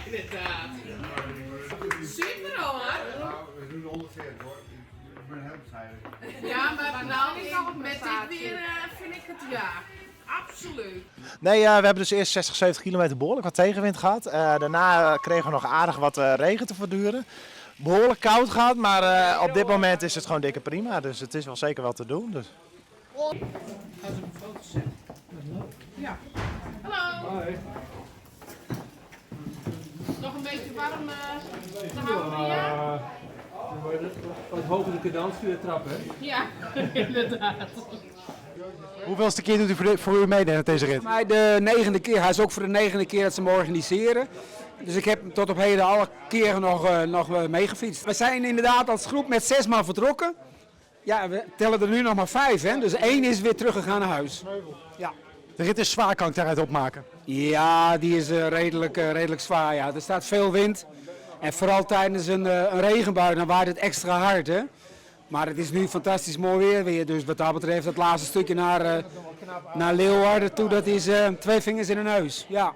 Inderdaad. Super hoor. We doen 140 hoor. Ik ben heel bescheiden. Ja, maar nou met dit weer vind ik het ja. Absoluut. Nee, we hebben dus eerst 60, 70 kilometer behoorlijk wat tegenwind gehad. Daarna kregen we nog aardig wat regen te verduren. Behoorlijk koud gehad, maar op dit moment is het gewoon dikke prima. Dus het is wel zeker wat te doen. Dus. Ja. Hallo. Hoi. Nog een beetje warm gehouden, ja? Wat hogere cadans trap, hè? Ja, inderdaad. Hoeveelste keer doet u voor u mee met deze rit? Voor mij de 9e keer. Hij is ook voor de 9e keer dat ze hem organiseren. Dus ik heb tot op heden alle keren nog meegefietst. We zijn inderdaad als groep met 6 man vertrokken. Ja, we tellen er nu nog maar 5, hè? Dus 1 is weer teruggegaan naar huis. Ja. De rit is zwaar, kan ik daaruit opmaken. Ja, die is redelijk zwaar. Ja. Er staat veel wind. En vooral tijdens een regenbui, dan waait het extra hard. Hè? Maar het is nu fantastisch mooi weer. Dus wat dat betreft, het laatste stukje naar Leeuwarden toe, dat is 2 vingers in een neus. Ja.